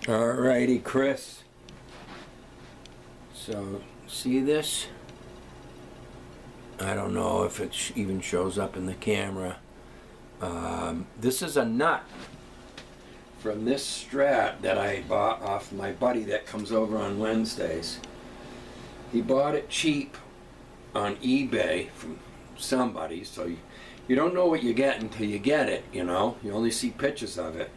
Alrighty, Chris. So, see this? I don't know if it even shows up in the camera. This is a nut from this Strat that I bought off my buddy that comes over on Wednesdays. He bought it cheap on eBay from somebody, so you don't know what you get until you get it, you know? You only see pictures of it.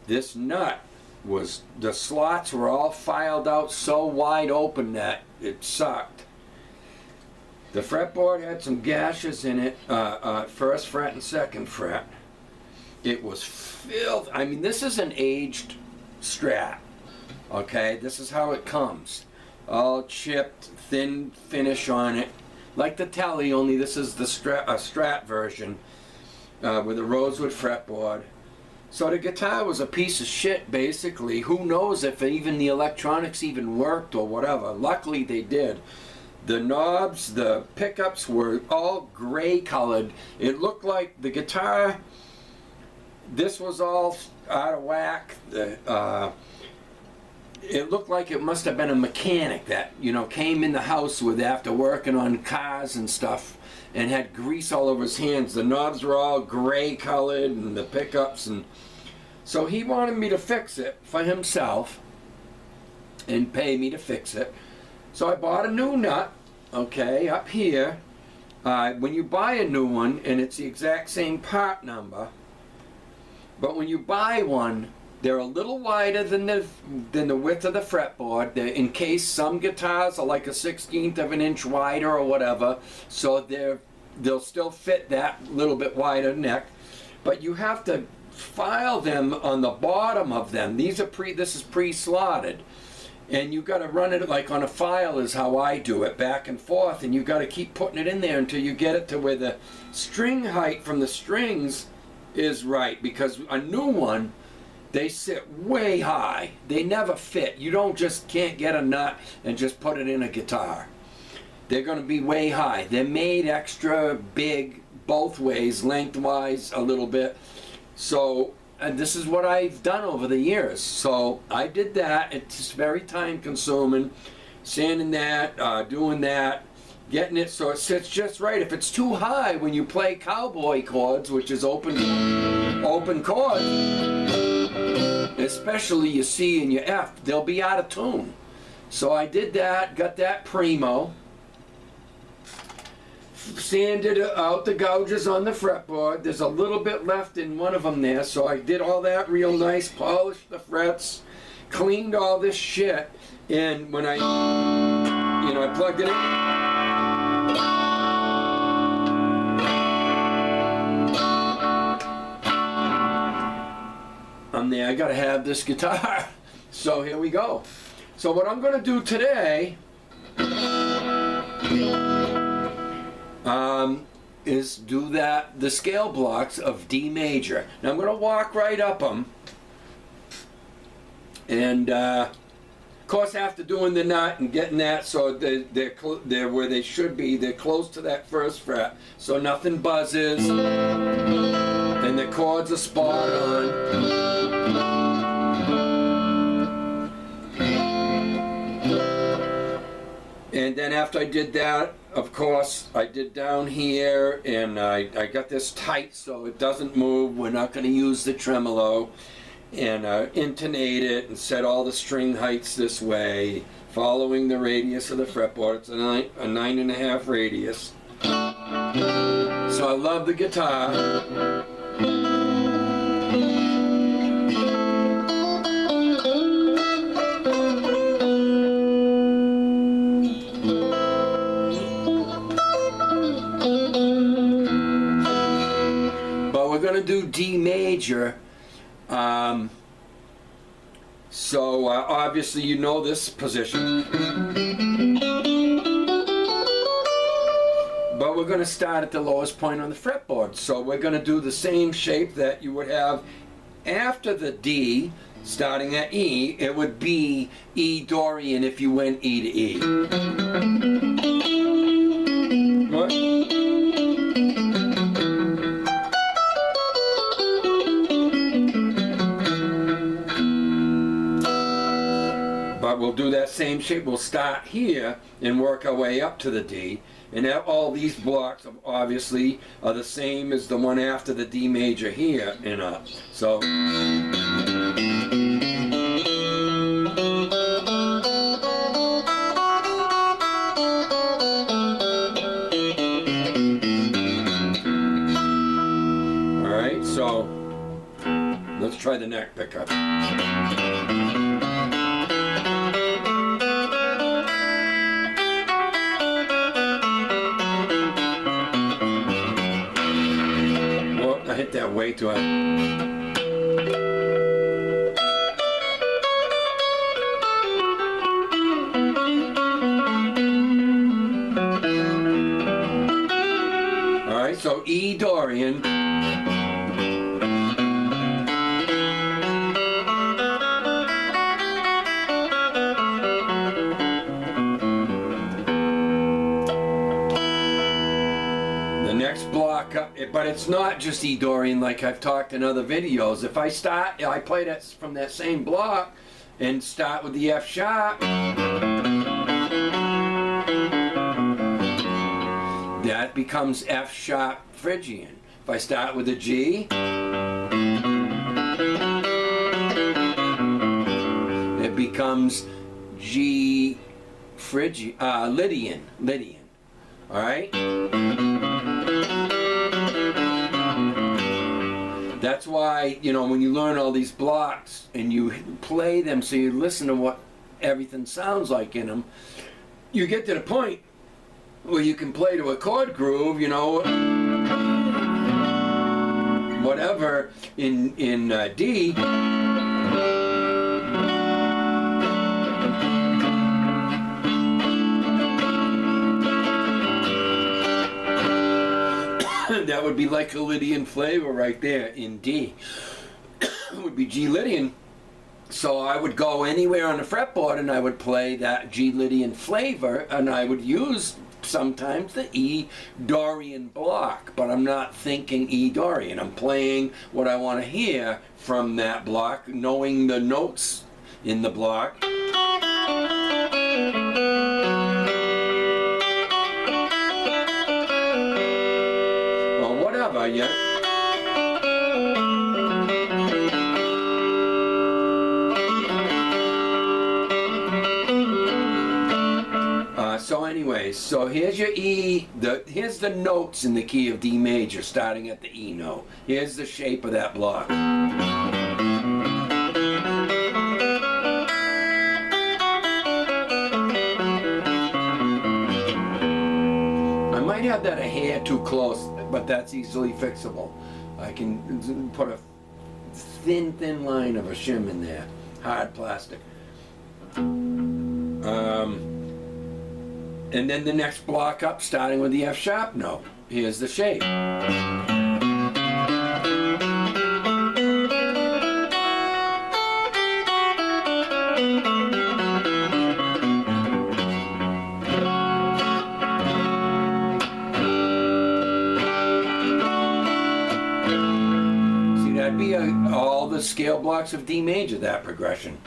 This nut was, the slots were all filed out so wide open that it sucked. The fretboard had some gashes in it, first fret and second fret. It was filled. I mean, this is an aged Strat, okay? This is how it comes. All chipped, thin finish on it. Like the Tele, only this is the Strat version with a rosewood fretboard. So the guitar was a piece of shit, basically. Who knows if even the electronics even worked or whatever. Luckily they did. The knobs, the pickups were all gray colored. It looked like the guitar, this was all out of whack. It looked like it must have been a mechanic that, you know, came in the house with after working on cars and stuff and had grease all over his hands. The knobs were all gray colored and the pickups, and so he wanted me to fix it for himself and pay me to fix it. So I bought a new nut, okay, up here. When you buy a new one, and it's the exact same part number, but when you buy one, they're a little wider than the width of the fretboard. They're, in case some guitars are like a 1/16 of an inch wider or whatever, so they'll still fit that little bit wider neck. But you have to file them on the bottom of them. This is pre-slotted. And you got to run it like on a file is how I do it, back and forth, and you got to keep putting it in there until you get it to where the string height from the strings is right, because a new one, they sit way high. They never fit. You can't get a nut and just put it in a guitar. They're going to be way high. They're made extra big both ways, lengthwise a little bit. So, and this is what I've done over the years. So I did that. It's very time consuming. Sanding that, doing that, getting it so it sits just right. If it's too high when you play cowboy chords, which is open chords, especially your C and your F, they'll be out of tune. So I did that, got that primo, sanded out the gouges on the fretboard. There's a little bit left in one of them there, so I did all that real nice, polished the frets, cleaned all this shit, and when I plugged it in, there, I gotta have this guitar. So here we go. So what I'm gonna do today is do the scale blocks of D major. Now I'm gonna walk right up them, and of course after doing the nut and getting that so they're where they should be, they're close to that first fret, so nothing buzzes and the chords are spot on. And then after I did that, of course, I did down here, and I got this tight so it doesn't move. We're not going to use the tremolo. And intonate it and set all the string heights this way, following the radius of the fretboard. It's a 9.5 radius. So I love the guitar. Do D major, so obviously you know this position, but we're going to start at the lowest point on the fretboard. So we're going to do the same shape that you would have after the D, starting at E. It would be E Dorian if you went E to E. What? do that same shape. We'll start here and work our way up to the D. And all these blocks obviously are the same as the one after the D major here and up. So. Alright, so let's try the neck pickup. I hit that way too high. Alright, so E Dorian. The next block up, but it's not just E Dorian like I've talked in other videos. If I play that from that same block and start with the F sharp, that becomes F sharp Phrygian. If I start with a G, it becomes G Phrygian, Lydian. All right. That's why, you know, when you learn all these blocks and you play them so you listen to what everything sounds like in them, you get to the point where you can play to a chord groove, you know, whatever in D. That would be like a Lydian flavor right there in D. It would be G Lydian. So I would go anywhere on the fretboard and I would play that G Lydian flavor, and I would use sometimes the E Dorian block, but I'm not thinking E Dorian. I'm playing what I want to hear from that block, knowing the notes in the block. Yeah. So anyways, so here's your E, here's the notes in the key of D major starting at the E note. Here's the shape of that block. I might have that a hair too close, but that's easily fixable. I can put a thin line of a shim in there, hard plastic. And then the next block up, starting with the F sharp note. Here's the shape. That'd be all the scale blocks of D major, that progression.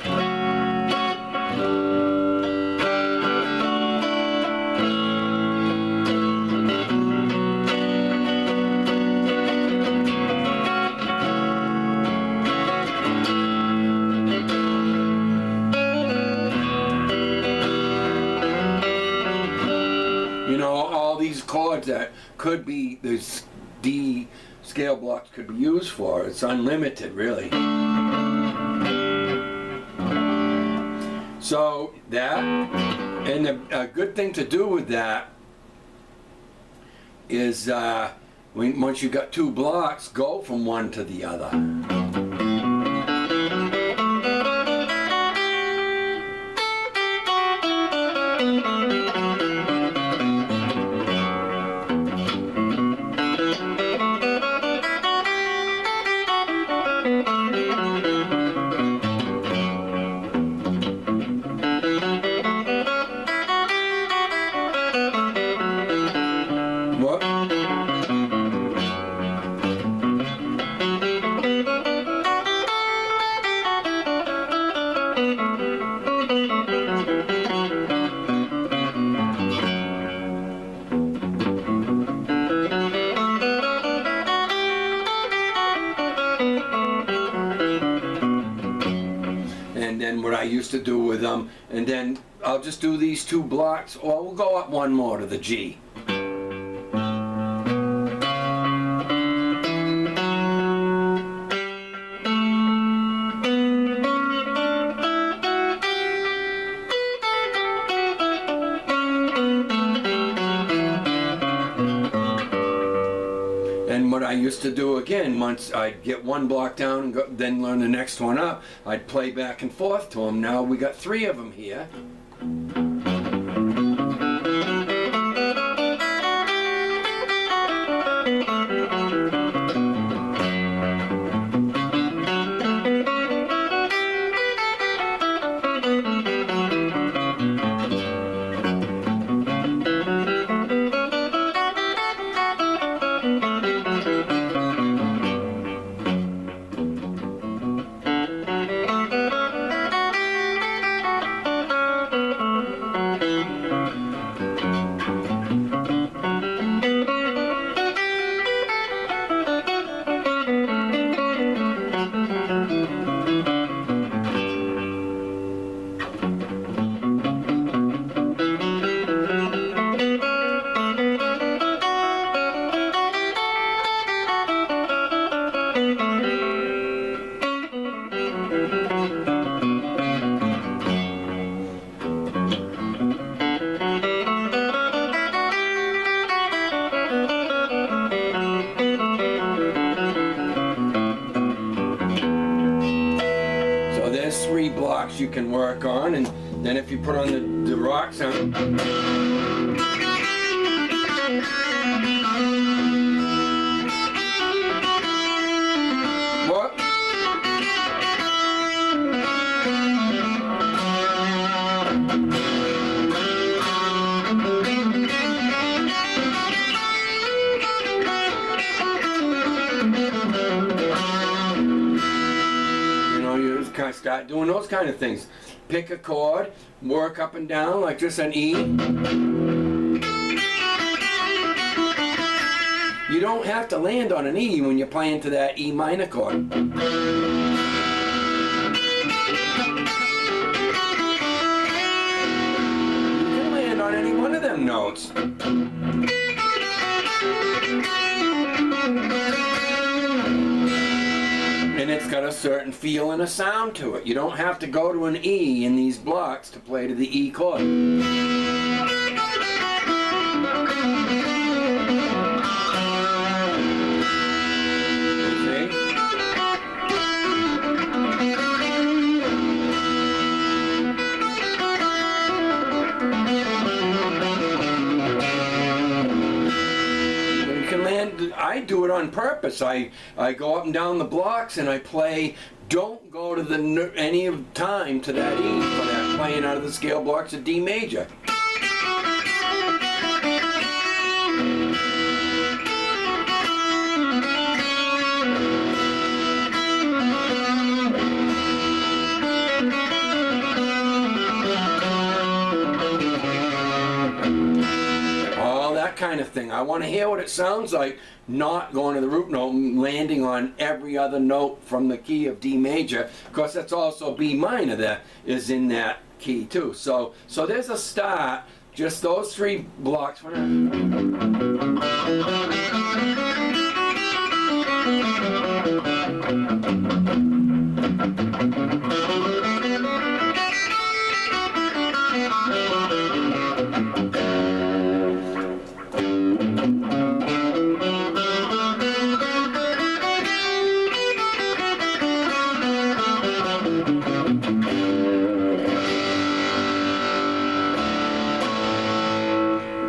You know, all these chords that could be this D scale blocks could be used for. It's unlimited, really. So that, and a good thing to do with that is once you got two blocks, go from one to the other. What? and what I used to do with them, and then I'll just do these 2 blocks, or we'll go up one more to the G. And what I used to do again, once I'd get 1 block down and then learn the next one up, I'd play back and forth to them. Now we got 3 of them here. There's 3 blocks you can work on, and then if you put on the rock sound. What? You kind of start doing those kind of things. Pick a chord, work up and down like just an E. You don't have to land on an E when you're playing to that E minor chord. You can land on any one of them notes. And it's got a certain feel and a sound to it. You don't have to go to an E in these blocks to play to the E chord. I do it on purpose. I go up and down the blocks and I play. Don't go to any of time to that E for that playing out of the scale blocks of D major. Kind of thing. I want to hear what it sounds like, not going to the root note and landing on every other note from the key of D major, because that's also B minor that is in that key too. So there's a start, just those 3 blocks.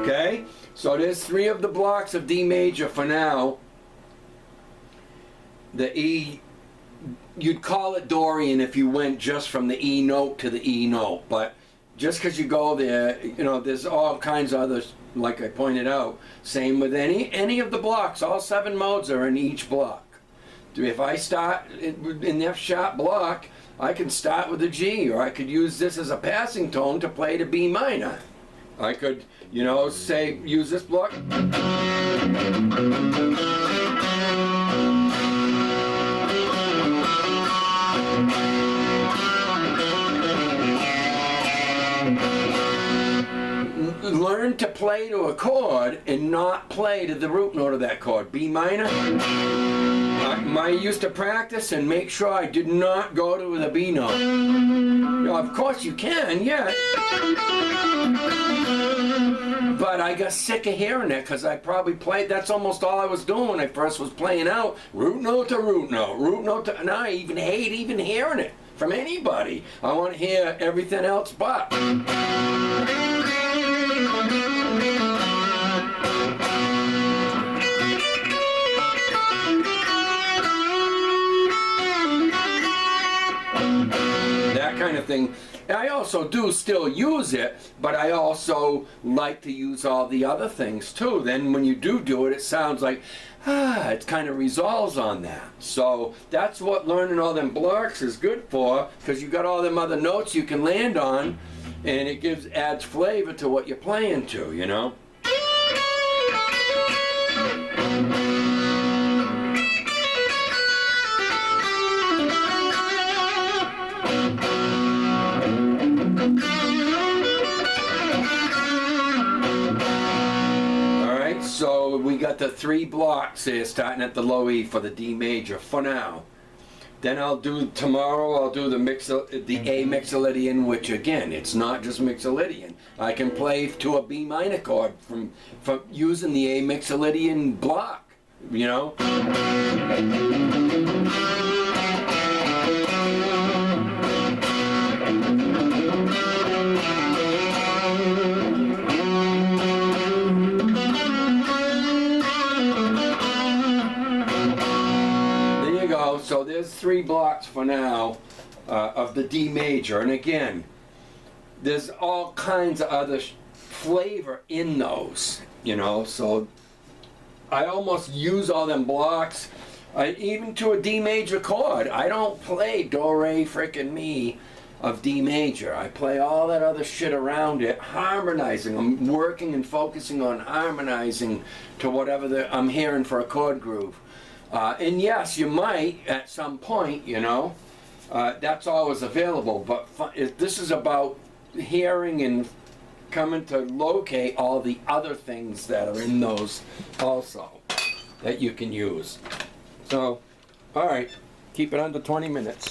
Okay, so there's 3 of the blocks of D major for now. The E, you'd call it Dorian if you went just from the E note to the E note, but just because you go there, you know, there's all kinds of others, like I pointed out. Same with any of the blocks, all 7 modes are in each block. If I start in the F sharp block, I can start with a G, or I could use this as a passing tone to play to B minor. I could, you know, say, use this block. learn to play to a chord and not play to the root note of that chord. B minor. I used to practice and make sure I did not go to the B note. Of course you can, yeah. But I got sick of hearing it because I probably played, that's almost all I was doing when I first was playing out. Root note to root note, root note to, now I even hate even hearing it from anybody. I want to hear everything else but. That kind of thing. And I also do still use it, but I also like to use all the other things too. Then when you do it, it sounds like, it kind of resolves on that. So that's what learning all them blocks is good for, because you got all them other notes you can land on, and it adds flavor to what you're playing to, you know? So we got the 3 blocks here starting at the low E for the D major for now. Then tomorrow I'll do the A Mixolydian, which again, it's not just Mixolydian. I can play to a B minor chord from using the A Mixolydian block, you know? So there's 3 blocks for now of the D major, and again, there's all kinds of other flavor in those, you know, so I almost use all them blocks, even to a D major chord. I don't play do, re, frickin' mi of D major. I play all that other shit around it, harmonizing. I'm working and focusing on harmonizing to whatever I'm hearing for a chord groove. And yes, you might at some point, you know, that's always available, but this is about hearing and coming to locate all the other things that are in those also that you can use. So, all right, keep it under 20 minutes.